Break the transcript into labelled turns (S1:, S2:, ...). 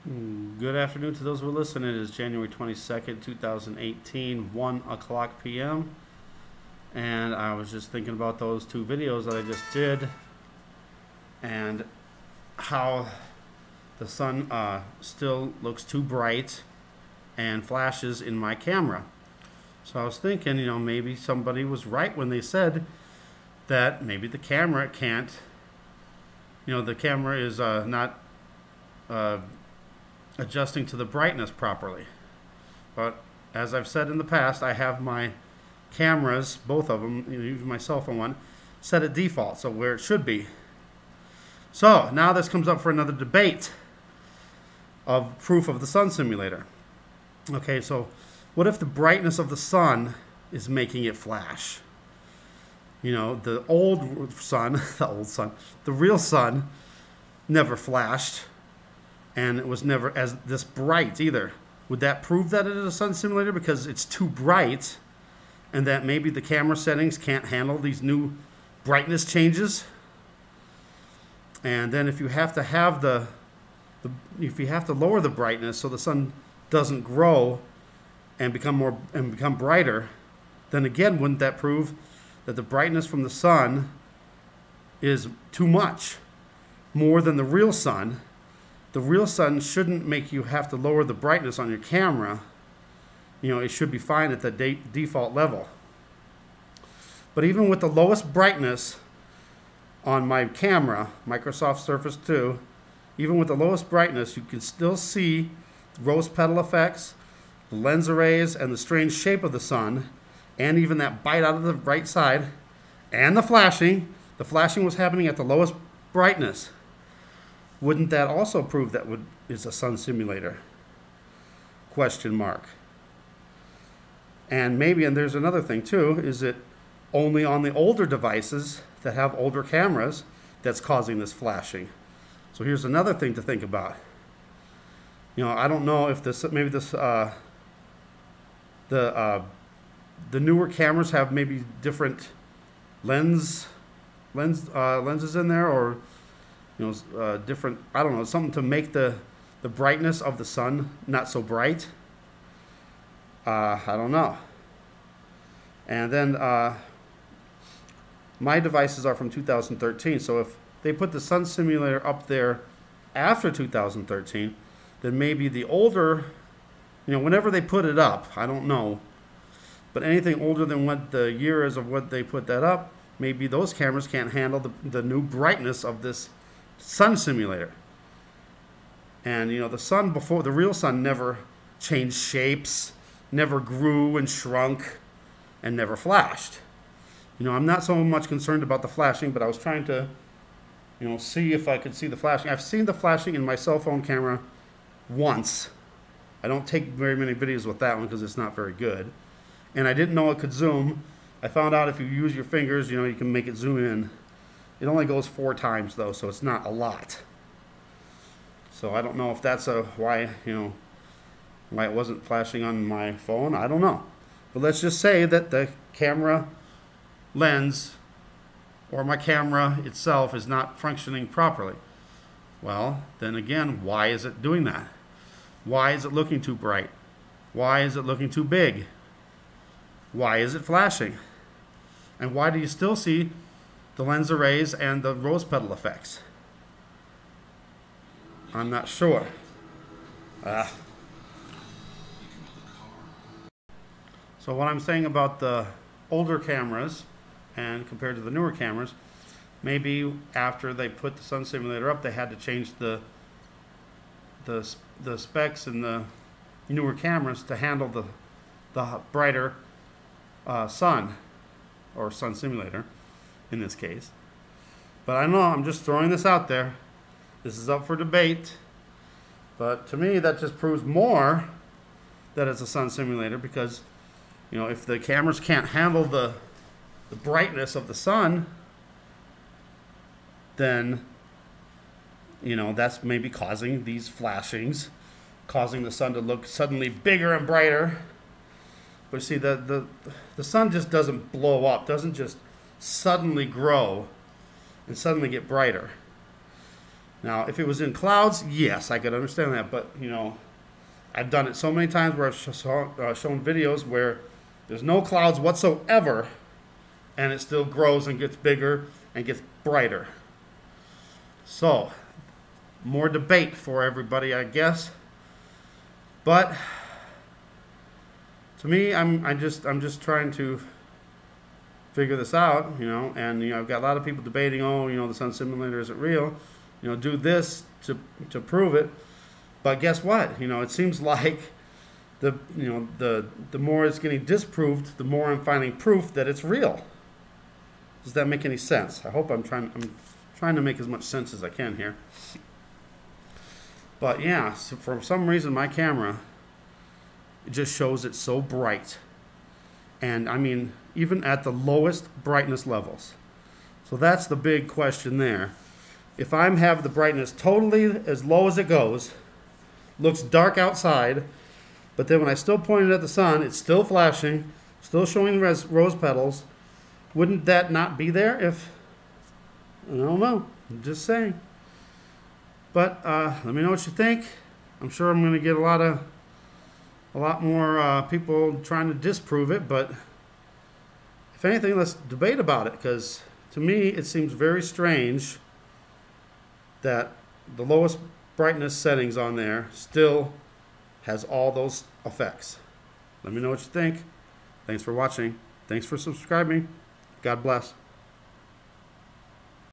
S1: Good afternoon to those who are listening. It is January 22nd, 2018, 1 o'clock p.m. And I was just thinking about those two videos that I just did and how the sun still looks too bright and flashes in my camera. So I was thinking, maybe somebody was right when they said that maybe the camera can't, the camera is not adjusting to the brightness properly. But as I've said in the past, I have my cameras, both of them, even my cell phone one, set at default, so where it should be. So now this comes up for another debate of proof of the sun simulator. Okay, so what if the brightness of the sun is making it flash? The old sun, the real sun never flashed, and it was never as this bright either. Would that prove that it is a sun simulator because it's too bright, and that maybe the camera settings can't handle these new brightness changes? And then if you have to have if you have to lower the brightness so the sun doesn't grow and become brighter, then again, wouldn't that prove that the brightness from the sun is too much, more than the real sun? The real sun shouldn't make you have to lower the brightness on your camera. It should be fine at the default level. But even with the lowest brightness on my camera, Microsoft Surface 2, even with the lowest brightness, you can still see rose petal effects, the lens arrays, and the strange shape of the sun, and even that bite out of the right side, and the flashing. The flashing was happening at the lowest brightness. Wouldn't that also prove that is a sun simulator? Question mark. And there's another thing too, is it only on the older devices that have older cameras that's causing this flashing? So here's another thing to think about. I don't know if the newer cameras have maybe different lenses in there, or different, I don't know, something to make the brightness of the sun not so bright. I don't know. And then my devices are from 2013, so if they put the sun simulator up there after 2013, then maybe the older, whenever they put it up, I don't know, but anything older than what the year is of what they put that up, maybe those cameras can't handle the new brightness of this sun simulator. And the sun before, the real sun never changed shapes, never grew and shrunk, and never flashed. I'm not so much concerned about the flashing, but I was trying to see if I could see the flashing. I've seen the flashing in my cell phone camera once. I don't take very many videos with that one because it's not very good, and I didn't know it could zoom. I found out if you use your fingers, you can make it zoom in. It only goes 4 times though, so it's not a lot. So I don't know if that's why it wasn't flashing on my phone. I don't know. But let's just say that the camera lens or my camera itself is not functioning properly. Well, then again, why is it doing that? Why is it looking too bright? Why is it looking too big? Why is it flashing? And why do you still see the lens arrays and the rose petal effects? I'm not sure. So what I'm saying about the older cameras and compared to the newer cameras, maybe after they put the sun simulator up, they had to change the specs in the newer cameras to handle the brighter sun, or sun simulator in this case. But I don't know, I'm just throwing this out there. This is up for debate. But to me, that just proves more that it's a sun simulator, because if the cameras can't handle the brightness of the sun, then that's maybe causing these flashings, causing the sun to look suddenly bigger and brighter. But see, the sun just doesn't blow up, doesn't just suddenly grow and suddenly get brighter. Now, if it was in clouds, yes, I could understand that. But, you know, I've done it so many times where I've shown videos where there's no clouds whatsoever, and it still grows and gets bigger and gets brighter. So, more debate for everybody, I guess. But to me, I'm just trying to figure this out, you know. And you know, I've got a lot of people debating, oh, you know, the sun simulator isn't real. You know, do this to prove it. But guess what? You know, it seems like the more it's getting disproved, the more I'm finding proof that it's real. Does that make any sense? I hope I'm trying to make as much sense as I can here. But yeah, so for some reason my camera, it just shows it so bright. And I mean, even at the lowest brightness levels. So that's the big question there. If I have the brightness totally as low as it goes, looks dark outside, but then when I still point it at the sun, it's still flashing, still showing the rose petals. Wouldn't that not be there if, I don't know, I'm just saying. But let me know what you think. I'm sure I'm going to get a lot more people trying to disprove it, but if anything, let's debate about it, because to me it seems very strange that the lowest brightness settings on there still has all those effects. Let me know what you think. Thanks for watching. Thanks for subscribing. God bless.